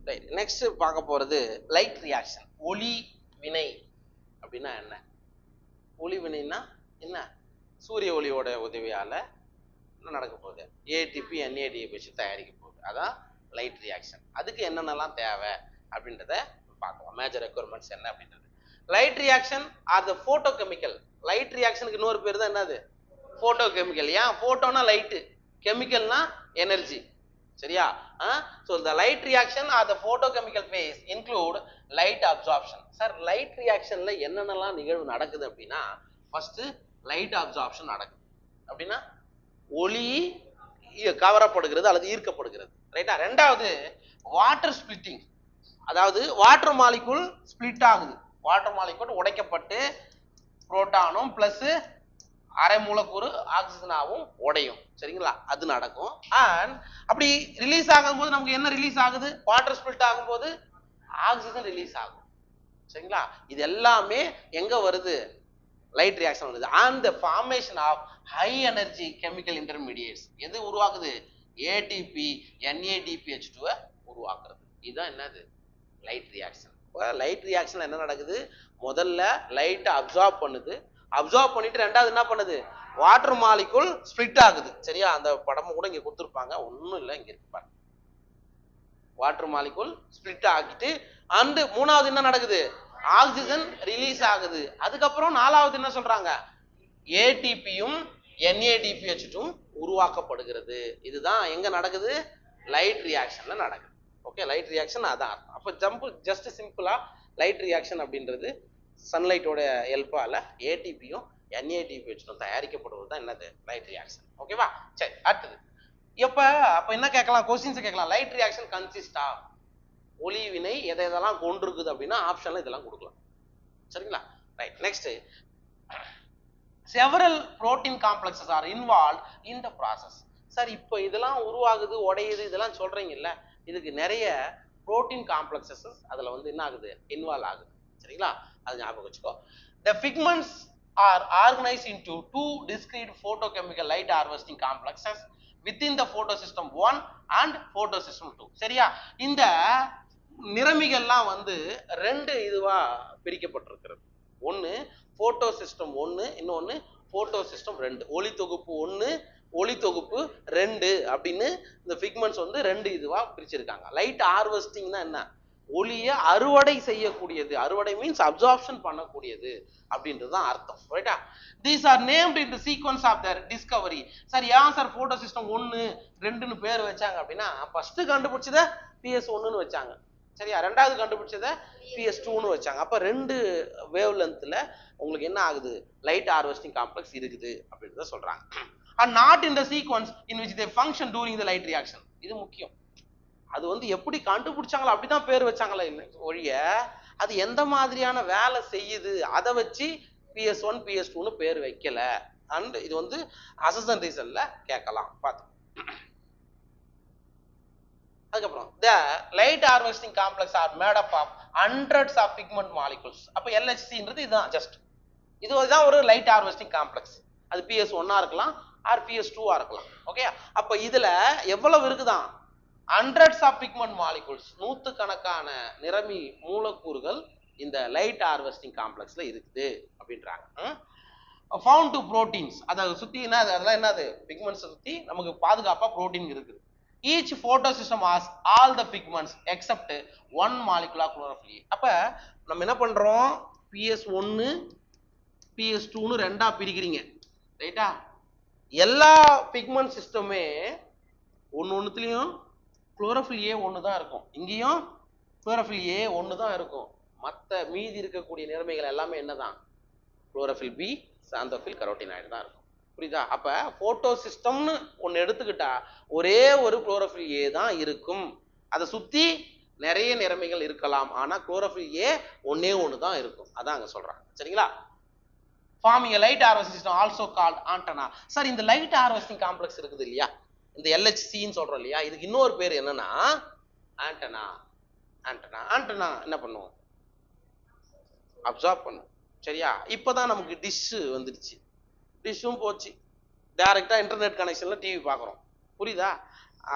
Right, next பார்க்க போறது light reaction. ஒளி வினை அப்படின்னா என்ன? ஒளி வினைன்னா என்ன? சூரிய ஒளியோட உதவியால என்ன நடக்க போகுது? ஏடிபி NADH வச்சு தயாரிக்க போகுது. அதான் லைட் ரியாக்ஷன். அதுக்கு என்னென்னலாம் தேவை அப்படின்றத பார்க்கலாம். மேஜர் ரெக்குயர்மெண்ட்ஸ் என்ன அப்படின்றது. Light reaction or the photochemical. Light ரியாக்ஷனுக்கு இன்னொரு பேர் தான் என்னது? Photochemical. ஏன் போட்டோனா லைட்டு, கெமிக்கல்னா எனர்ஜி. சரியா? So the light reaction or the photochemical phase include light absorption. Sir light ரியாக்ஷன்ல என்னென்னலாம் நிகழ்வு நடக்குது அப்படின்னா, ஃபர்ஸ்ட் லைட் அப்சார்ப்ஷன் நடக்குது. அப்படின்னா ஒளி கவரப்படுகிறது அல்லது ஈர்க்கப்படுகிறது. ரைட்டா? ரெண்டாவது வாட்டர் ஸ்பிளிட்டிங், அதாவது வாட்டர் மாலிகுல் ஸ்பிளிட் ஆகுது. வாட்டர் மாலிகுல் உடைக்கப்பட்டு புரோட்டானும் பிளஸ் அரை மூலக்கூறு ஆக்சிஜனாவும் உடையும். சரிங்களா? அது நடக்கும். அண்ட் அப்படி ரிலீஸ் ஆகும்போது நமக்கு என்ன ரிலீஸ் ஆகுது? வாட்டர் ஸ்பிளிட் ஆகும்போது ஆக்சிஜன் ரிலீஸ் ஆகும். சரிங்களா? இது எல்லாமே எங்க வருது? லைட் ரியாக்ஷன் வருது. And the formation of high energy chemical intermediates எது உருவாக்குது? ATP NADPH2 உருவாக்குறது. இதுதான் என்னது? Light reaction. லைட் ரியாக்ஷன் என்ன நடக்குது? முதல்ல லைட் அப்சார்ப் பண்ணுது. அப்சார்ப் பண்ணிட்டு ரெண்டாவது என்ன பண்ணுது? வாட்டர் மாலிகுல் ஸ்பிளிட் ஆகுது. சரியா? அந்த படமும் கூட இங்க கொடுத்துருப்பாங்க, ஒன்றும் இல்லை, இங்க இருக்கு பாருங்க. வாட்டர் மாலிகுல் ஸ்பிளிட் ஆகிட்டு அண்ட் மூணாவது என்ன நடக்குது? ஆக்சிஜன் ரிலீஸ் ஆகுது. அதுக்கப்புறம் நாலாவது என்ன சொல்றாங்க? ஏடிபியும் NADPH2 உருவாக்கப்படுகிறது. இதுதான் எங்க நடக்குது? லைட் ரியாக்ஷன்ல நடக்குது. ஓகே, லைட் ரியாக்ஷன் அதான் அர்த்தம். அப்ப ஜஸ்ட் சிம்பிளா லைட் ரியாக்ஷன் அப்படின்றது சன்லைட்டோட ஹெல்ப்பால ஏடிபியும் NADPH2 தயாரிக்கப்படுவது தான் என்னது? Light reaction. ஓகேவா? சரி, அடுத்தது அப்ப என்ன கேட்கலாம்? கொஸ்டின்ஸ் கேட்கலாம். லைட் ரியாக்ஷன் கன்சிஸ்ட் ஆஃப், ஒளி வினை எதை எதெல்லாம் கொண்டிருக்குது அப்படின்னா ஆப்ஷன்ல இதெல்லாம் கொடுக்கலாம். சரிங்களா? Right, next several protein complexes are involve in the process. Sir இப்போ இதெல்லாம் உருவாகுது, உடையுது, இதெல்லாம் சொல்றீங்கல்ல, இதுக்கு நிறைய புரோட்டீன் காம்ப்ளெக்ஸஸ் அதுல வந்து என்ன ஆகுது? இன்வால்வ் ஆகுது. சரிங்களா? அது ஞாபகம் வச்சுக்கோ. The pigments are organized into two discrete photochemical light harvesting complexes within the photosystem 1 and photosystem 2. சரியா? இந்த நிறமிகள்லாம் வந்து ரெண்டு இதுவா பிரிக்கப்பட்டிருக்கிறது. ஒன்னு போட்டோ சிஸ்டம் 1, இன்னொன்னு போட்டோ சிஸ்டம் 2. ஒளி தொகுப்பு 1, ஒளி தொகுப்பு 2 அப்படின்னு இந்த பிக்மெண்ட்ஸ் வந்து ரெண்டு இதுவா பிரிச்சிருக்காங்க. லைட் ஹார்வெஸ்டிங்னா என்ன? ஒளியை அறுவடை செய்யக்கூடியது. அறுவடை மீன்ஸ் அப்சார்ப்ஷன் பண்ணக்கூடியது அப்படின்றது தான் அர்த்தம். ரைட்டா? These are named in the sequence of their discovery. Sir ஏன் சார் போட்டோ சிஸ்டம் 1, 2ன்னு பேர் வச்சாங்க அப்படின்னா, ஃபர்ஸ்ட் கண்டுபிடிச்சத PS1ன்னு வச்சாங்க. சரியா? ரெண்டாவது கண்டுபிடிச்சத PS2ன்னு வச்சாங்க. அப்ப ரெண்டு வேவ் லென்த்ல உங்களுக்கு என்ன ஆகுது? லைட் ஹார்வெஸ்டிங் காம்ப்ளெக்ஸ் இருக்குது அப்படின்றத சொல்றாங்க. and not in the sequence in which they function during the light reaction. இது முக்கியம். அது வந்து எப்படி கண்டுபிடிச்சாங்களோ அப்படிதான் பேர் வச்சாங்களா இல்லை ஒழிய அது எந்த மாதிரியான வேலை செய்யுது அதை வச்சு PS1 PS2ன்னு பேர் வைக்கல. அண்ட் இது வந்து அசஸ் அண்ட் ரீசன்ல கேட்கலாம். பார்த்து அதுக்கப்புறம் the light harvesting complex are made up of hundreds of pigment molecules. அப்ப LHCன்றது இதுதான். ஜஸ்ட் இதுதான் ஒரு லைட் ஹார்வெஸ்டிங் காம்ப்ளெக்ஸ். அது PS1 இருக்கலாம் ஆர் PS2 இருக்கலாம். ஓகே, அப்ப இதுல எவ்வளவு இருக்குதான்? hundreds of pigment molecules, நூற்றுக்கணக்கான நிறமி மூலக்கூறுகள் இந்த லைட் ஹார்வெஸ்டிங் காம்ப்ளெக்ஸ்ல இருக்குது அப்படின்றாங்க. found to proteins, அதாவது சுத்தி என்ன அதெல்லாம் என்னது? பிக்மெண்ட்ஸ் சுத்தி நமக்கு பாதுகாப்பா புரோட்டீன் இருக்குது. each photosystem has all the pigments except one molecule of chlorophyll. அப்ப நம்ம என்ன பண்றோம்? PS1 PS2ன்னு ரெண்டா பிரிக்கிறீங்க. ரைட்டா? எல்லா பிக்மெண்ட் சிஸ்டமே ஒன்னுத்துலயும் குளோரோஃபில் A ஒன்று தான் இருக்கும். இங்கேயும் குளோரோஃபில் A ஒன்று தான் இருக்கும். மற்ற மீதி இருக்கக்கூடிய நிறமைகள் எல்லாமே என்னதான்? குளோரோஃபில் B, சாந்தோஃபில், கரோட்டினாய்டு தான் இருக்கும். புரியுதா? அப்ப போட்டோ சிஸ்டம்னு ஒன்று எடுத்துக்கிட்டா ஒரே ஒரு குளோரோஃபில் A தான் இருக்கும். அதை சுத்தி நிறைய நிறமைகள் இருக்கலாம், ஆனா குளோரோஃபில் A ஒன்னே ஒன்று தான் இருக்கும். அதான் அங்க சொல்றாங்க. சரிங்களா? forming a light harvesting system also called antenna. Sir இந்த லைட் ஹார்வெஸ்டிங் காம்ப்ளெக்ஸ் இருக்குது இல்லையா, இந்த LHCன்னு சொல்றோம் இல்லையா, இதுக்கு இன்னொரு பேர் என்னன்னா ஆண்டனா. ஆண்டனா ஆண்டனா என்ன பண்ணும்? அப்சார்ப் பண்ணும். சரியா? இப்பதான் நமக்கு டிஷ் வந்துடுச்சு. டிஷ்ஷும் போச்சு, டைரக்டா இன்டர்நெட் கனெக்ஷன்ல டிவி பார்க்குறோம். புரியுதா?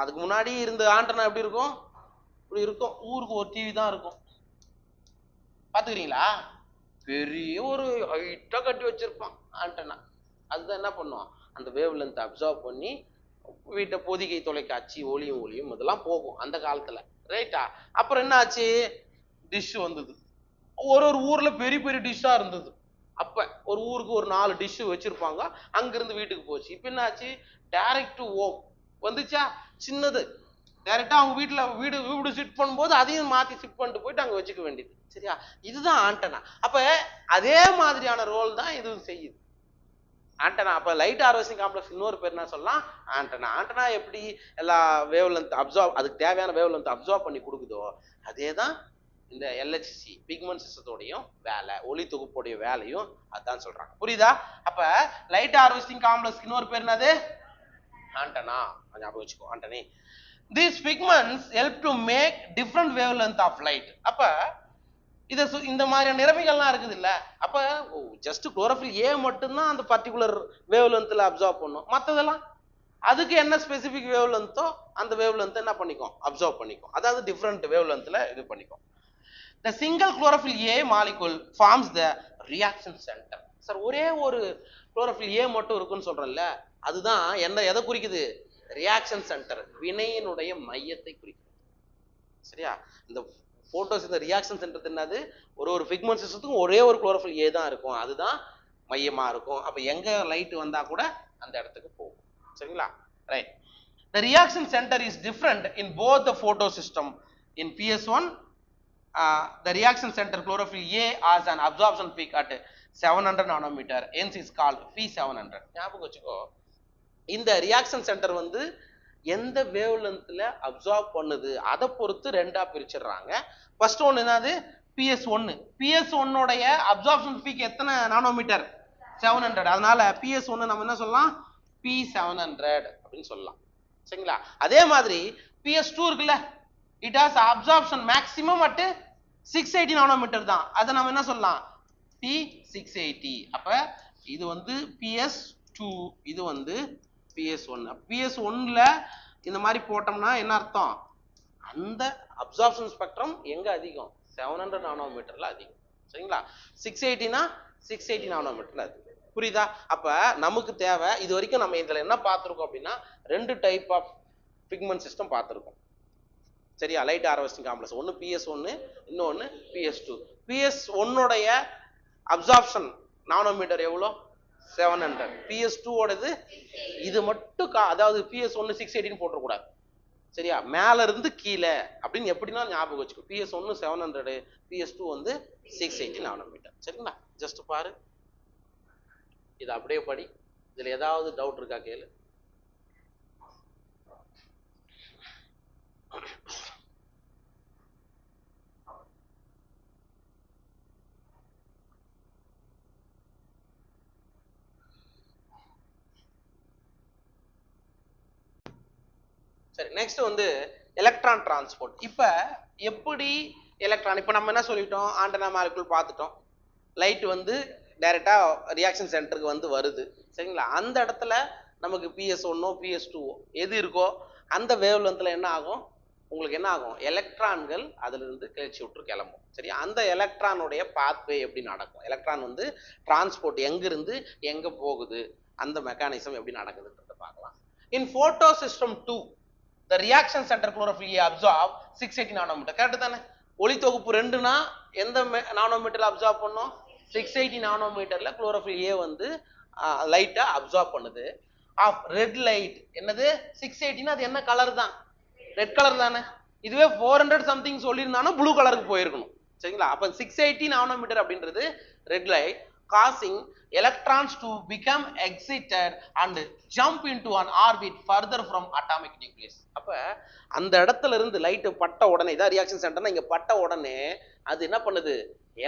அதுக்கு முன்னாடி இருந்த ஆண்டனா எப்படி இருக்கும்? இப்படி இருக்கும். ஊருக்கு ஒரு டிவி தான் இருக்கும். பாத்துக்கிறீங்களா? பெரிய ஒரு ஹைட்டா கட்டி வச்சிருப்பான் ஆண்டனா. அதுதான் என்ன பண்ணும், அந்த வேவ் லென்த் அப்சர்வ் பண்ணி வீட்டை பொதிகை தொலைக்காட்சி ஒளியும் இதெல்லாம் போகும் அந்த காலத்துல. ரைட்டா? அப்புறம் என்ன ஆச்சு, டிஷ் வந்தது. ஒரு ஊர்ல பெரிய பெரிய டிஷ்ஷா இருந்தது. அப்ப ஒரு ஊருக்கு ஒரு 4 டிஷ் வச்சிருப்பாங்க. அங்கிருந்து வீட்டுக்கு போச்சு. இப்ப என்ன ஆச்சு, டைரக்ட் டு ஹோம் வந்துச்சா. சின்னது டைரக்டா அவங்க வீடு ஷிஃப்ட் பண்ணும்போது அதையும் மாத்தி ஷிஃப்ட் பண்ணிட்டு போயிட்டு அங்க வச்சுக்க வேண்டியது. சரியா? இதுதான் ஆண்டனா. அப்ப அதே மாதிரியான ரோல் தான் இதுவும் செய்யுது ஆண்டனா. அப்ப லைட் ஹார்வெஸ்டிங் காம்ப்ளெக்ஸ் இன்னொரு பேர் என்ன சொல்லலாம், ஆண்டனா. ஆண்டனா எப்படி எல்லா வேவ் லென்த் அப்சர்வ், அதுக்கு தேவையான வேவ் லென்த் அப்சர்வ் பண்ணி கொடுக்குதோ அதேதான் இந்த எல்ஹெச்சி பிக்மெண்ட் சிஸ்டத்தோடையும் வேலை, ஒளி தொகுப்புடைய வேலையும் அதான் சொல்றாங்க. புரியுதா? அப்ப லைட் ஹார்வெஸ்டிங் காம்ப்ளெக்ஸ் இன்னொரு பேர் என்னது, ஆண்டனா. ஞாபகம் வச்சுக்கோ, Antony. These pigments help to make different wavelength of light. அப்ப இந்த மாதிரியான நிறமிகள்லாம் இருக்குது இல்ல, அப்ப ஜஸ்ட் குளோரோஃபில் ஏ மட்டும்தான் அந்த பர்டிகுலர் வேவ் லென்த்ல அப்சர்வ் பண்ணும். மற்றதெல்லாம் அதுக்கு என்ன ஸ்பெசிபிக் வேவ் லென்த்தோ அந்த வேவ் லென்த் என்ன பண்ணிக்கும், அப்சர்வ் பண்ணிக்கும். அதாவது டிஃப்ரெண்ட் வேவ் லென்த்ல இது பண்ணிக்கும். The single chlorophyll A molecule forms the reaction center. Sir ஒரே ஒரு குளோரோஃபில் ஏ மட்டும் இருக்குன்னு சொல்றேன்ல, அதுதான் என்ன எதை குறிக்குது, ரியாக்ஷன் சென்டர், வினையினுடைய மையத்தை குறிக்குது. சரியா? இந்த போட்டோஸ் இந்த ரியாக்ஷன் சென்டர் என்னது, ஒரு பிக்மெண்ட் சிஸ்டத்துக்கும் ஒரே ஒரு குளோரோஃபில் ஏ தான் இருக்கும். அதுதான் மையமா இருக்கும். அப்ப எங்க லைட் வந்தா கூட அந்த இடத்துக்கு போகும். சரிங்களா? Right. The reaction center is different in both the photo system. In PS1 the reaction center chlorophyll A has an absorption peak at 700 nanometer, hence is called P700. ஞாபகம் வச்சுக்கோ, இந்த ரியாக்ஷன் சென்டர் வந்து எந்த வேவ் லென்த்ல அப்சார்ப் பண்ணுது அதை பொறுத்து ரெண்டா பிரிச்சிடுறாங்க. First one என்னது, PS1. PS1 உடைய அப்சார்ப்ஷன் பீக் எத்தனை நானோமீட்டர், 700. அதனால PS1 நம்ம என்ன சொல்லலாம், P700 அப்படின்னு சொல்லலாம். சரிங்களா? அதே மாதிரி PS2 இருக்குல்ல, it has absorption maximum at 680 nanometre தான். அதை நம்ம என்ன சொல்லலாம், P680. அப்ப இது வந்து PS2, இது வந்து PS1. PS1ல இந்த மாதிரி போட்டோம்னா என்ன அர்த்தம், அந்த அப்சார்ப்ஷன் ஸ்பெக்ட்ரம் எங்க அதிகம், 700 நானோமீட்டர்ல அதிகம். சரிங்களா? 680னா 680 நானோமீட்டர்ல அதிகம். புரியுதா? அப்ப நமக்கு தேவை, இது வரைக்கும் நம்ம இதுல என்ன பார்த்திருக்கோம் அப்படின்னா, 2 டைப் ஆஃப் பிக்மெண்ட் சிஸ்டம் பார்த்திருக்கோம். சரியா? லைட் ஹார்வெஸ்டிங் காம்ப்ளெக்ஸ், ஒன்னு PS1, இன்னொன்னு PS2. PS1 அப்சார்ப்ஷன் நானோமீட்டர் எவ்வளோ, 700. PS2 ஓடது இது மட்டும் அதாவது PS1 680 போட்டுறக்கூடாது. சரியா? மேல இருந்து கீழே அப்படின்னு எப்படின்னா ஞாபகம் வச்சுக்கோ. PS1 700, PS2 வந்து 680 நானோமீட்டர். சரிங்களா? ஜஸ்ட் பாரு, இது அப்படியே படி. இதுல ஏதாவது டவுட் இருக்கா கேளு. சரி, நெக்ஸ்ட் வந்து எலக்ட்ரான் டிரான்ஸ்போர்ட். இப்ப எப்படி எலக்ட்ரான், இப்ப நம்ம என்ன சொல்லிட்டோம், ஆண்டனா மாலிகுல் பார்த்துட்டோம். லைட் வந்து டைரக்டா ரியாக்ஷன் சென்டருக்கு வந்து வருது. சரிங்களா? அந்த இடத்துல நமக்கு PS1 PS2 எது இருக்கோ அந்த வேவ் லென்த்ல என்ன ஆகும், உங்களுக்கு என்ன ஆகும், எலக்ட்ரான்கள் அதுல இருந்து கிளர்ச்சி விட்டு கிளம்பும். சரி, அந்த எலக்ட்ரானுடைய பாத்வே எப்படி நடக்கும், எலக்ட்ரான் வந்து டிரான்ஸ்போர்ட் எங்க இருந்து எங்க போகுது, அந்த மெக்கானிசம் எப்படி நடக்குதுன்றத பார்க்கலாம். In photosystem 2 the reaction center chlorophyll A absorb 680 nanometre. Correct தானே? ஒளி தொகுப்பு 2னா எந்த நானோமீட்டர்ல அப்சார்ப் பண்ணும், 680 நானோமீட்டர்ல chlorophyll A வந்து லைட்டா அப்சார்ப் பண்ணுது. ஆஃப் ரெட் லைட் என்னது 680னா அது என்ன கலர் தான், ரெட் கலர் தானே. இதுவே 400 சம்திங் சொல்லியிருந்தானா ப்ளூ கலருக்கு போயிருக்கணும். சரிங்களா? அப்ப 680 நானோமீட்டர் அப்படின்றது red light, causing electrons to become excited and jump into an orbit further from atomic nucleus. அப்ப அந்த இடத்துல இருந்து லைட் பட்ட உடனே, இதான் ரியாக்ஷன் சென்டர்னா, இங்க பட்ட உடனே அது என்ன பண்ணுது,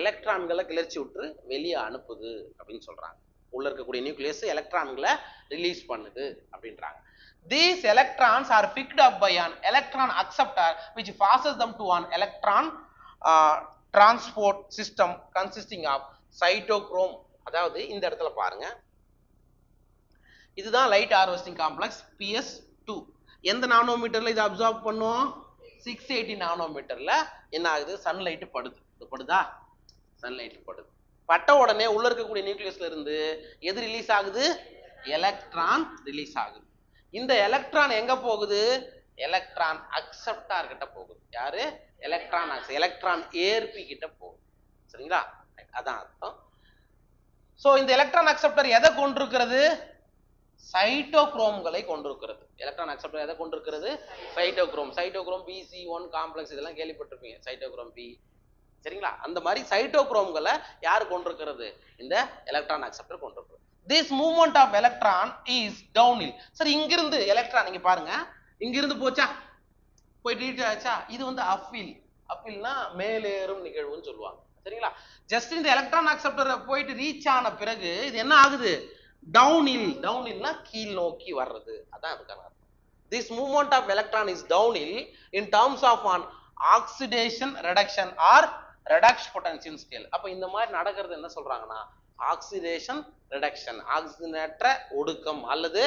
எலக்ட்ரான்களை கிளர்ச்சி விட்டு வெளியே அனுப்புது அப்படின்னு சொல்றாங்க. உள்ள இருக்கக்கூடிய நியூக்ளியஸ் எலக்ட்ரான்களை ரிலீஸ் பண்ணுது அப்படின்றாங்க. These electrons are picked up by an electron acceptor which passes them to an electron transport system consisting of cytochrome. அதாவது இந்த இடத்துல பாருங்க, இதுதான் லைட் ஹார்வெஸ்டிங் காம்ப்ளெக்ஸ் PS2. எந்த நானோமீட்டர்ல இது அப்சார்ப் பண்ணும், 680 நானோமீட்டர்ல என்ன ஆகுது, சன்லைட் படுது. இது படுதா, சன்லைட் படுது. பட்ட உடனே உள்ள இருக்கக்கூடிய நியூக்ளியஸ்ல இருந்து எது ரிலீஸ் ஆகுது, எலக்ட்ரான் ரிலீஸ் ஆகுது. இந்த எலக்ட்ரான் எங்க போகுது, எலக்ட்ரான் அக்செப்டார் கிட்ட போகுது. யாரு, எலக்ட்ரான் ஏற்பி கிட்ட போகுது. சரிங்களா, அதான் அர்த்தம். சோ இந்த எலக்ட்ரான் அக்செப்டர் எதை கொண்டிருக்கிறது, சைட்டோக்ரோம்களை கொண்டிருக்கிறது. எலக்ட்ரான் அக்செப்டர் எதை கொண்டிருக்கிறது, சைட்டோக்ரோம். சைட்டோக்ரோம் BC1 காம்ப்ளெக்ஸ் இதெல்லாம் கேள்விப்பட்டிருப்பீங்க, சைட்டோக்ரோம் பி. சரிங்களா, அந்த மாதிரி சைட்டோக்ரோம்களை யார் கொண்டிருக்கிறது, இந்த எலக்ட்ரான் அக்செப்டர் கொண்டிருக்கிறது. This movement of electron is downhill. சரி, இங்கிருந்து எலக்ட்ரான் நீங்க பாருங்க, இங்கிருந்து போச்சா, போய் ரீச் ஆச்சா, இது வந்து அப்ஹில். அப்ஹில்னா மேலேறும் நிகழ்வுன்னு சொல்லுவாங்க. சரிங்களா, ஜஸ்ட் இந்த எலக்ட்ரான் அக்செப்டர் போயிட்டு ரீச் ஆன பிறகு இது என்ன ஆகுது, டவுன்ஹில். டவுன்ஹில்னா கீழ் நோக்கி வர்றது, அதான் அதுக்கான அர்த்தம். This movement of electron is downhill in terms of an oxidation reduction or redox potential scale. அப்ப இந்த மாதிரி நடக்கிறது என்ன சொல்றாங்கன்னா ஆக்சிடேஷன் ரிடக்ஷன், ஆக்சிஜனேற்ற ஒடுக்கம் அல்லது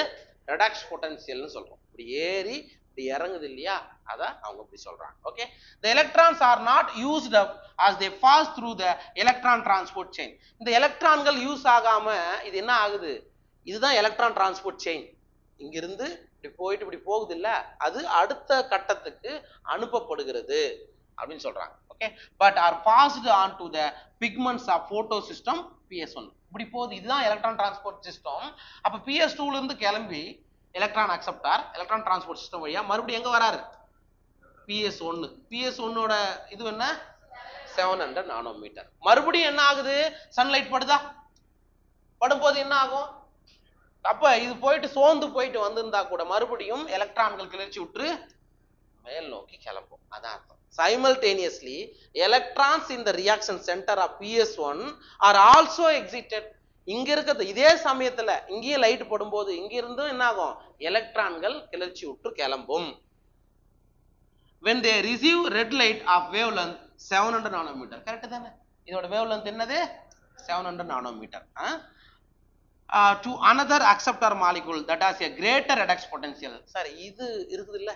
ரெடாக்ஸ் பொட்டன்ஷியல்னு சொல்றோம். இப்படி ஏறி இப்படி இறங்குது இல்லையா, அத அவங்க இப்படி சொல்றாங்க. Okay, the electrons are not used up as they pass through the electron transport chain. இந்த எலக்ட்ரான்கள் யூஸ் ஆகாம இது என்ன ஆகுது, இதுதான் எலக்ட்ரான் டிரான்ஸ்போர்ட் செயின். இங்கிருந்து இப்படி போயிட்டு இப்படி போகுது இல்ல, அது அடுத்த கட்டத்துக்கு அனுப்பப்படுகிறது அப்படின்னு சொல்றாங்க. Okay, but are passed on to the pigments of photo system PS1. இப்படி போகுது, இதுதான் எலக்ட்ரான் டிரான்ஸ்போர்ட் சிஸ்டம். அப்ப PS2ல இருந்து கிளம்பி electron acceptor electron transport system வழியா மறுபடியும் எங்க வராரு, PS1. PS1ஓட இது என்ன, 700 நானோமீட்டர். மறுபடியும் என்ன ஆகுது, சன்லைட் படுதா, படும்போது என்ன ஆகும், அப்ப இது போயிட்டு சோர்ந்து போயிட்டு வந்திருந்தா கூட மறுபடியும் எலக்ட்ரான்கள் கிளர்ச்சி விட்டு மேல் நோக்கி கிளம்பும், அதான் அர்த்தம். Simultaneously, electrons in the reaction center of PS1 are also exited. இங்க இருக்கிறது இதே சமயத்துல இங்கேயே லைட் படும்போது இங்க இருந்தும் என்ன ஆகும், எலக்ட்ரான்கள் கிளர்ச்சி விட்டு கிளம்பும். When they receive red light of wavelength 700 nanometre, correct தானே, இதோட wavelength என்னது 700 nanometre. To another acceptor molecule that has a greater redox potential. சரி, இது இருக்குது இல்ல,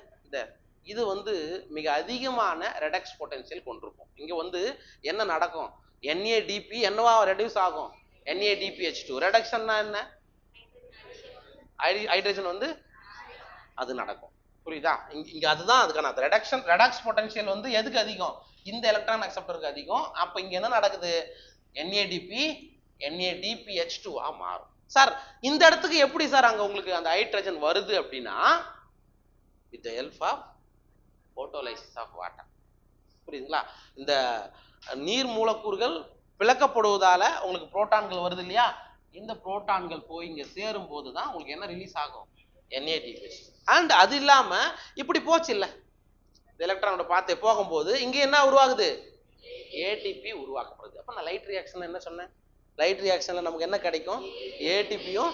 இது வந்து மிக அதிகமான ரெடக்ஸ் பொட்டன்ஷியல் கொண்டிருக்கும். இங்க வந்து என்ன நடக்கும், NADP என்னவா ரெடியூஸ் ஆகும், NADPH2. ரெடக்ஷன்னா என்ன, ஹைட்ரஜன் வந்து அது நடக்கும். புரியுதா, இங்க அதுதான் அதுக்கான ரெடக்ஷன். ரெடாக்ஸ் பொட்டன்ஷியல் வந்து எதுக்கு அதிகம், இந்த எலக்ட்ரான் அக்செப்டருக்கு அதிகம். அப்ப இங்க என்ன நடக்குது, NADP NADPH2 மாறும். சார் இந்த இடத்துக்கு எப்படி சார் அங்க உங்களுக்கு அந்த ஹைட்ரஜன் வருது அப்படின்னா, with the help of photolysis of water. புரியுதுங்களா, இந்த நீர் மூலக்கூறுகள் பிளக்கப்படுவதால உங்களுக்கு புரோட்டான்கள் வருது இல்லையா, இந்த புரோட்டான்கள் போய் இங்க சேரும் போதுதான் உங்களுக்கு என்ன ரிலீஸ் ஆகும், NADPH. அண்ட் அது இல்லாம இப்படி போச்சு இல்ல, எலக்ட்ரானோட பாத்தை போகும்போது இங்க என்ன உருவாகுது, ATP உருவாக்கப்படுது. அப்ப நான் லைட் ரியாக்ஷன் என்ன சொன்னேன், லைட் ரியாக்ஷன்ல நமக்கு என்ன கிடைக்கும், ATPயும்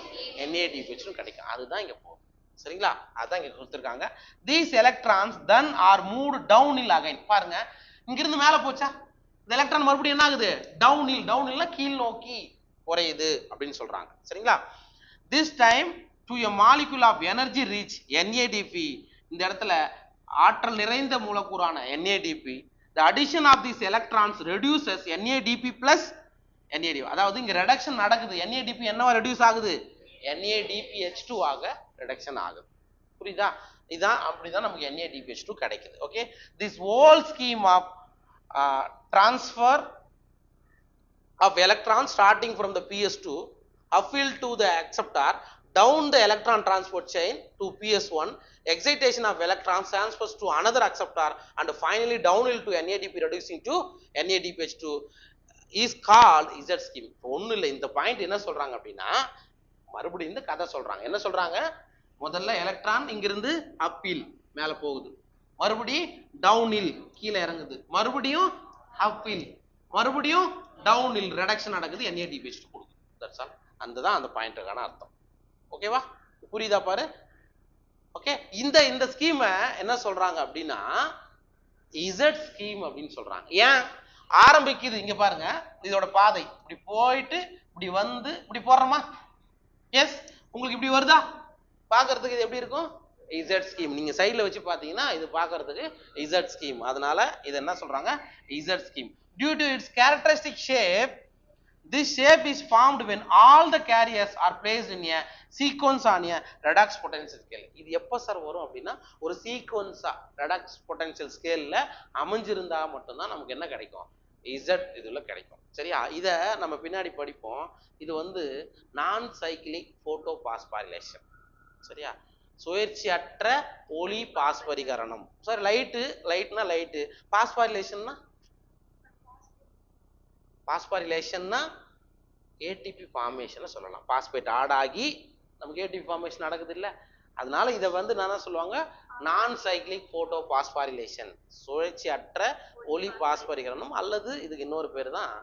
NADPHும் கிடைக்கும், அதுதான் இங்க போகும். சரிங்களா, அதான் இங்க கொடுத்திருக்காங்க. These electrons then are moved downhill again. பாருங்க, இங்க இருந்து மேல போச்சா, இந்த எலக்ட்ரான் மறுபடியும் என்ன ஆகுது, டவுன்ஹில். டவுன்ஹில்னா கீழ் நோக்கி குறையுது அப்படின்னு சொல்றாங்க. சரிங்களா, this time to a molecule of energy rich NADP. இந்த இடத்துல ஆற்றல் நிறைந்த மூலக்கூறான NADP. The addition of these electrons reduces NADP plus NADP. அதாவது இங்க ரெடக்ஷன் நடக்குது, NADP என்னவா ரெடியூஸ் ஆகுது, NADPH2 ஆக ரெடக்ஷன் ஆகுது. புரியுதா, இதான் அப்படிதான் நமக்கு NADPH2 கிடைக்குது. Okay, this whole scheme of transfer of electrons starting from the PS2 uphill to the acceptor, down the electron transport chain to PS1, excitation of electrons transfers to another acceptor, and finally downhill to NADP reducing to NADPH2 is called Z scheme. ஒண்ணு இல்லை, இந்த point என்ன சொல்றாங்க அப்படின்னா, மறுபடியும் இந்த கதை சொல்றாங்க. என்ன சொல்றாங்க, முதல்ல எலக்ட்ரான் இங்கிருந்து அப்பில் மேல போகுது, மறுபடியும் டவுன்ஹில் கீழே இறங்குது, மறுபடியும் அப்பில், மறுபடியும் டவுன்ஹில் ரெடக்ஷன் நடக்குது, NADPH2 கொடுக்குது. That's all. அதுதான் அந்த பாயிண்ட்டுக்கான அர்த்தம். ஓகேவா, புரியுதா பாரு. ஓகே, இந்த ஸ்கீமை என்ன சொல்றாங்க அப்படின்னா இசட் ஸ்கீம் அப்படின்னு சொல்றாங்க. ஏன் ஆரம்பிக்குது, இங்க பாருங்க, இதோட பாதை இப்படி போயிட்டு இப்படி வந்து இப்படி போடுறோமா, எஸ் உங்களுக்கு இப்படி வருதா, பாக்குறதுக்கு இது எப்படி இருக்கும், இசட் ஸ்கீம். நீங்க சைடுல வச்சு பாத்தீங்கன்னா இது பாக்குறதுக்கு இசட் ஸ்கீம். அதனால இது என்ன சொல்றாங்க, Z scheme. Due to its characteristic shape, this shape is formed when all the carriers are placed in a sequence on a redox potential scale. இது எப்ப சார் வரும் அப்படின்னா ஒரு சீக்வன்ஸா redox potential scaleல அமைஞ்சிருந்தா மட்டும்தான் நமக்கு என்ன கிடைக்கும், இசட் இதுல கிடைக்கும். சரியா, இத நம்ம பின்னாடி படிப்போம். இது வந்து நான் சைக்கிளிக் போட்டோ பாஸ்பாரிலேஷன். சரியா, சுழற்சியற்ற ஒளி பாஸ்பரிகரணம். சார் லைட்னா லைட்டு, பாஸ்பாரிலேஷன்னா பாஸ்பாரிலேஷன்னா ஏடிபி ஃபார்மேஷன் சொல்லலாம். பாஸ்பேட் ஆட் ஆகி நமக்கு ஏடிபி ஃபார்மேஷன் நடக்குது இல்ல, அதனால இதை வந்து என்ன சொல்லுவாங்க, நான் சைக்கிளிக் போட்டோ பாஸ்பாரிலேஷன், சுழற்சியற்ற ஒளி பாஸ்பரிகரணம், அல்லது இதுக்கு இன்னொரு பேர் தான்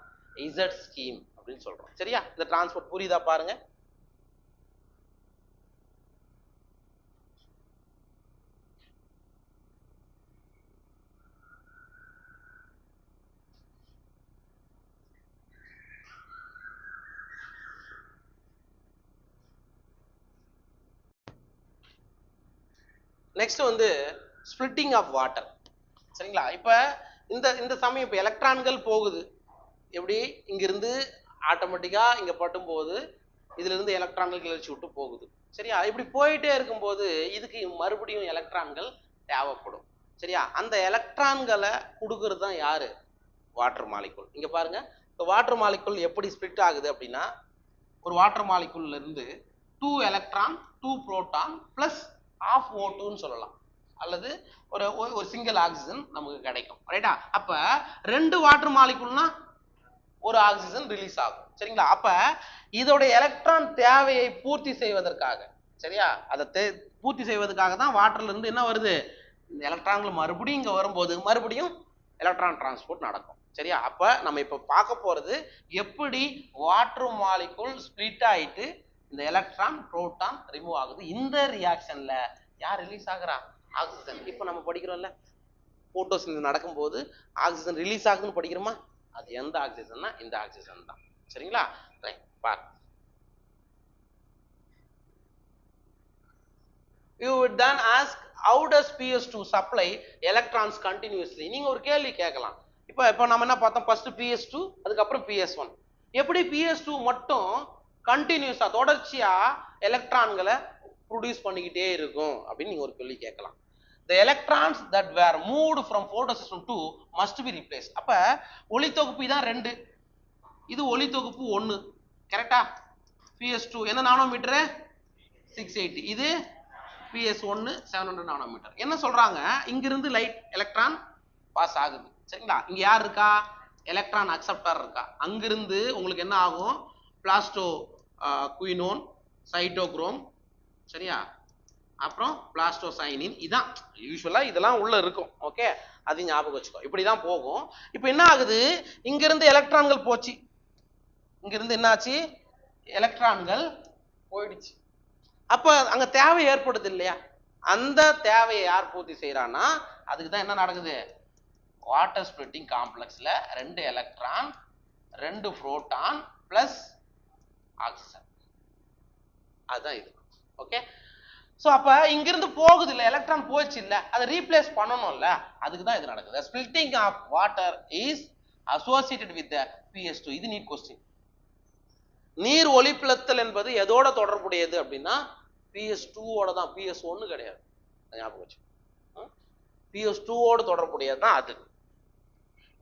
இசட் ஸ்கீம் அப்படின்னு சொல்றோம். சரியா, இந்த டிரான்ஸ்போர்ட் புரியுதா பாருங்க. நெக்ஸ்ட் வந்து ஸ்பிளிட்டிங் ஆஃப் வாட்டர். சரிங்களா, இப்ப இந்த சமயம் இப்ப எலக்ட்ரான்கள் போகுது, எப்படி இங்கிருந்து ஆட்டோமேட்டிக்கா இங்க பட்டும் போது இதுல இருந்து எலக்ட்ரான்கள் கிளர்ச்சி விட்டு போகுது. சரியா, இப்படி போயிட்டே இருக்கும்போது இதுக்கு மறுபடியும் எலக்ட்ரான்கள் தேவைப்படும். சரியா, அந்த எலக்ட்ரான்களை கொடுக்கறது தான் யாரு, வாட்டர் மாலிகுல். இங்க பாருங்க, இந்த வாட்டர் மாலிகுல் எப்படி ஸ்பிளிட் ஆகுது அப்படின்னா, ஒரு வாட்டர் மாலிகுல்ல இருந்து 2 எலக்ட்ரான் 2 புரோட்டான் பிளஸ் ஆஃப் O2ன்னு சொல்லலாம், அல்லது ஒரு சிங்கிள் ஆக்சிஜன் நமக்கு கிடைக்கும். ரைட்டா, அப்ப 2 வாட்டர் மாலிகுல்னா ஒரு ஆக்சிஜன் ரிலீஸ் ஆகும். சரிங்களா, அப்ப இதோட எலக்ட்ரான் தேவையை பூர்த்தி செய்வதற்காக, சரியா, அதை பூர்த்தி செய்வதற்காக தான் வாட்டர்ல இருந்து என்ன வருது, இந்த எலக்ட்ரான்கள் மறுபடியும் இங்க வரும்போது மறுபடியும் எலக்ட்ரான் டிரான்ஸ்போர்ட் நடக்கும். சரியா, அப்ப நம்ம இப்ப பார்க்க போறது எப்படி வாட்டர் மாலிகுல் ஸ்பிளிட் ஆயிட்டு இந்த எலக்ட்ரான் புரோட்டான் ரிமூவ் ஆகுது. இந்த ரியாக்ஷன்ல யார் ரிலீஸ் ஆகுறா, ஆக்சிஜன். இப்ப நம்ம படிக்கிறோம்ல, போட்டோசிந்தசிஸ் நடக்கும்போது ஆக்சிஜன் ரிலீஸ் ஆகுதுன்னு படிக்கிறோமா, அது எந்த ஆக்சிஜன்னா இந்த ஆக்சிஜன் தான். சரிங்களா, பார். You would then ask, how does PS2 supply electrons continuously? நீங்க ஒரு கேள்வி கேட்கலாம். இப்போ நம்ம என்ன பார்த்தோம், ஃபர்ஸ்ட் PS2, அதுக்கப்புறம் PS1. எப்படி PS2 மட்டும் கண்டினியூஸா தொடர்ச்சியா எலக்ட்ரான்களை ப்ரொடியூஸ் பண்ணிக்கிட்டே இருக்கும் அப்படின்னு நீங்க ஒரு கேள்வி கேட்கலாம். The electrons that were moved from photosystem 2 must be replaced. அப்ப ஒளி தொகுப்பு தான் 2, இது ஒளி தொகுப்பு 1. கரெக்டா, PS2 என்ன நானோமீட்டர் 680, இது PS1 700 நானோமீட்டர். என்ன சொல்றாங்க, இங்கிருந்து லைட் எலக்ட்ரான் பாஸ் ஆகுது. சரிங்களா, இங்க யார் இருக்கா, எலக்ட்ரான் அக்செப்டர் இருக்கா. அங்கிருந்து உங்களுக்கு என்ன ஆகும், பிளாஸ்டோ குயினோன், சைட்டோக்ரோம், சரியா, அப்புறம் பிளாஸ்டோசைனின். இதான் யூசுவலா இதெல்லாம் உள்ள இருக்கும். ஓகே, அது ஞாபகம் வச்சுக்கோ, இப்படிதான் போகும். இப்போ என்ன ஆகுது, இங்கிருந்து எலக்ட்ரான்கள் போச்சு, இங்கிருந்து என்னாச்சு, எலக்ட்ரான்கள் போயிடுச்சு. அப்ப அங்க தேவை ஏற்படுது இல்லையா, அந்த தேவையை யார் பூர்த்தி செய்யறான்னா, அதுக்கு தான் என்ன நடக்குது, வாட்டர் ஸ்பிளிட்டிங் காம்ப்ளெக்ஸ்ல 2 எலக்ட்ரான் 2 புரோட்டான் பிளஸ் ஆக்சிஜன், அதுதான் இது. ஓகே, சோ அப்ப இங்கிருந்து போகுது இல்ல, எலக்ட்ரான் போச்சு இல்ல, அதை ரீப்ளேஸ் பண்ணணும்ல, அதுக்கு தான் இது நடக்குது. Splitting of water is associated with PS2. இது நீட் கொஸ்டின். நீர் ஒளிப்பிளத்தல் என்பது எதோட தொடர்புடையது அப்படின்னா PS2 ஓட தான், PS1 கிடையாது, ஞாபகம் வச்சு. PS2 ஓட தொடர்புடையது தான் அது.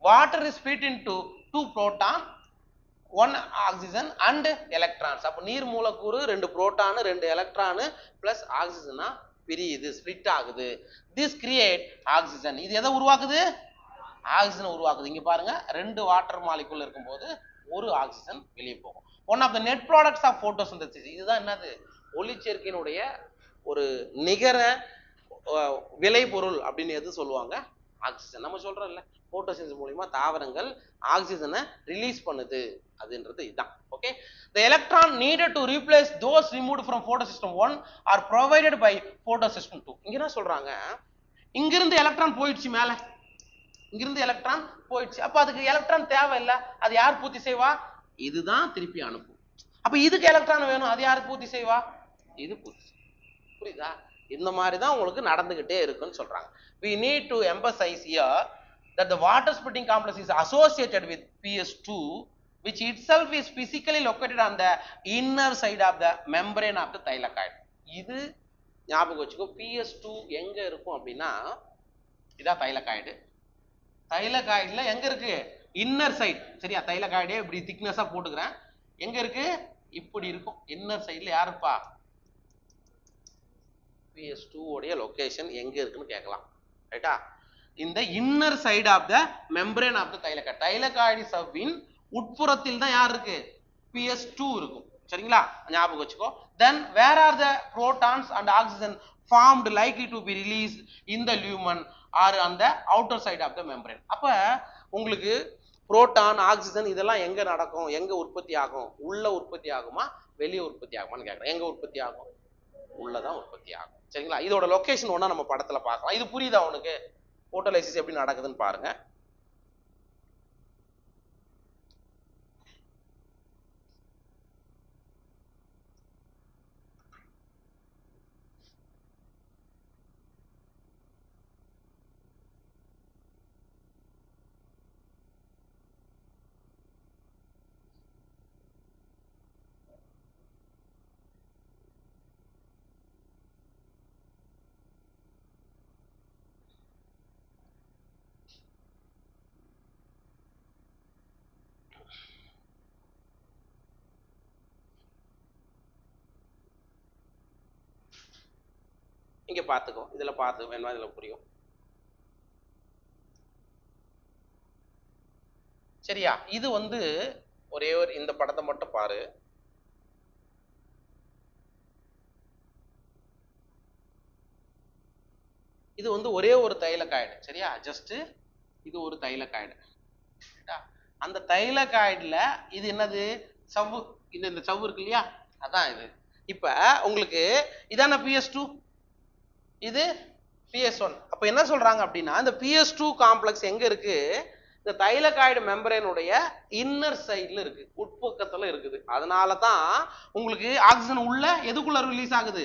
Water is split into 2 proton 1 oxygen and electrons. அப்ப நீர் மூலக்கூறு 2 புரோட்டான் 2 எலக்ட்ரான் பிளஸ் ஆக்சிஜனா பிரியுது, ஸ்பிளிட் ஆகுது. This create oxygen. இது எதை உருவாக்குது, ஆக்சிஜன் உருவாக்குது. இங்க பாருங்க, 2 வாட்டர் மாலிகுல் இருக்கும்போது 1 ஆக்சிஜன் வெளியே போகும். One of the net products of photosynthesis. இதுதான் என்னது, ஒளிச்சேர்க்கையினுடைய ஒரு நிகர விளைபொருள் அப்படின்னு எது சொல்லுவாங்க, ஆக்சிஜன். நம்ம சொல்றோம்ல, போட்டோசிந்தசிஸ் மூலமா தாவரங்கள் ஆக்சிஜனை ரிலீஸ் பண்ணுது, அதுன்றது இதுதான். Okay, the electron needed to replace those removed from photosystem 1 are provided by photosystem 2. இங்க என்ன சொல்றாங்க, இங்கிருந்து எலக்ட்ரான் போயிடுச்சு, மேல இங்கிருந்து எலக்ட்ரான் போயிடுச்சு, அப்ப அதுக்கு எலக்ட்ரான் தேவை இல்ல, அது யார் பூர்த்தி செய்வா, இதுதான் திருப்பி அனுப்பும். அப்ப இதுக்கு எலக்ட்ரான் வேணும், அது யாரு பூர்த்தி செய்வா, இது பூர்த்தி. புரியுதா, இந்த மாதிரி தான் உங்களுக்கு நடந்துகிட்டே இருக்குன்னு சொல்றாங்க. We need to emphasize here that the water splitting complex is associated with PS2, which itself is physically located on the inner side of the membrane of the thylakoid. இது ஞாபகம் வச்சுக்கோ. PS2 எங்க இருக்கும் அப்படின்னா, இதான் தைலகாய்டு. தைலகாய்டுல எங்க இருக்கு? Inner side. சரியா? தைலகாய்டே இப்படி திக்னஸா போட்டுக்கிறேன். எங்க இருக்கு? இப்படி இருக்கும். இன்னர் சைடுல யாருப்பா? PS2 உடைய லொகேஷன் எங்க இருக்குன்னு கேட்கலாம். ரைட்டா? இந்த inner side of the membrane of the thylakoid. Thylakoid சவ்வின் உட்புறத்தில் தான் யார் இருக்கு? PS2 இருக்கும். சரிங்களா? ஞாபகம் வச்சுக்கோ. Then where are the protons and oxygen formed likely to be released in the lumen or on the outer side of the membrane? அப்ப உங்களுக்கு புரோட்டான், ஆக்சிஜன் இதெல்லாம் எங்க நடக்கும்? எங்க உற்பத்தி ஆகும்? உள்ள உற்பத்தி ஆகுமா, வெளியே உற்பத்தி ஆகுமான்னு கேட்கறேன். எங்க உற்பத்தி ஆகும்? உள்ளதான் உற்பத்தி ஆகும். சரிங்களா? இதோட லொகேஷன் ஒண்ணா நம்ம படத்துல பார்க்கலாம். இது புரியுதா உனக்கு? போட்டோலைசிஸ் எப்படி நடக்குதுன்னு பாருங்க. இங்க பாத்துக்கோ. இதுல பார்த்து வேணுமா, இதுல புரியும். சரியா? இது வந்து ஒரே ஒரு இந்த படத்தை மட்டும் பாரு. இது வந்து ஒரே ஒரு தைலகாய்டு. சரியா? ஜஸ்ட் இது ஒரு தைலகாய்டு. அந்த தைலகாய்டுல இது என்னது? சவ்வு. இந்த சவ்வு இருக்கு இல்லையா, அதான் இது. இப்ப உங்களுக்கு இதான PS2, இது PS1. அப்ப என்ன சொல்றாங்க அப்படின்னா, இந்த PS2 காம்ப்ளெக்ஸ் எங்க இருக்கு? இந்த தைலகாய்டு மெம்பரேனுடைய இன்னர் சைடுல இருக்கு, உட்பக்கத்துல இருக்குது. அதனால தான் உங்களுக்கு ஆக்சிஜன் உள்ள எதுக்குள்ள ரிலீஸ் ஆகுது?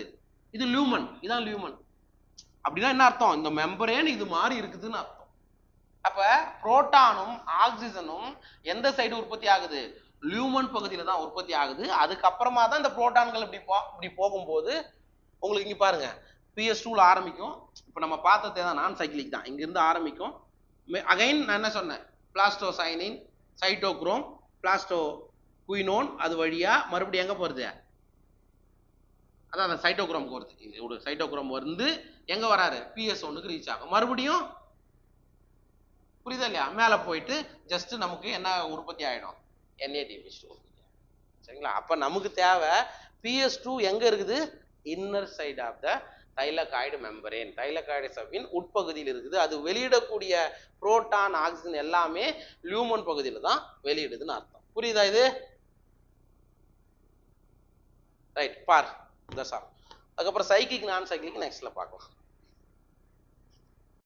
இது லியூமன். இதான் லியூமன். அப்படின்னா என்ன அர்த்தம்? இந்த மெம்பரேன் இது மாதிரி இருக்குதுன்னு அர்த்தம். அப்ப புரோட்டானும் ஆக்சிஜனும் எந்த சைடு உற்பத்தி ஆகுது? லியூமன் பகுதியில தான் உற்பத்தி ஆகுது. அதுக்கப்புறமா தான் இந்த புரோட்டான்கள் இப்படி போகும்போது உங்களுக்கு இங்க பாருங்க, PS2ல ஆரம்பிக்கும். இப்ப நம்ம பார்த்ததே தான் நான் சைக்கிளிக் தான். இங்க இருந்து ஆரம்பிக்கும். அகைன் நான் என்ன சொன்னேன்? பிளாஸ்டோசைனின், சைட்டோக்ரோம், பிளாஸ்டோ குயினோன், அது வழியா மறுபடியும் எங்க போறது? அதான் அந்த சைட்டோக்ரோம் வருது. ஒரு சைட்டோக்ரோம் வந்து எங்க வராரு? PS1க்கு ரீச் ஆகும். மறுபடியும் புரியுதா இல்லையா? மேல போயிட்டு ஜஸ்ட் நமக்கு என்ன உற்பத்தி ஆயிடும்? NADH2. சரிங்களா? அப்ப நமக்கு தேவை PS2 எங்க இருக்குது? Inner side of the thylakoid membrane. Thylakoid சவ்வின் உட்பகுதியில் இருக்குது. அது வெளியிடக்கூடிய புரோட்டான், ஆக்சிஜன் எல்லாமே லியூமன் பகுதியில தான் வெளியிடுதுன்னு அர்த்தம். புரியுதா இது? ரைட், பார். அதுக்கப்புறம் சைக்கிளிக், நான் சைக்கிளிக் நெக்ஸ்ட்ல பார்க்கலாம்.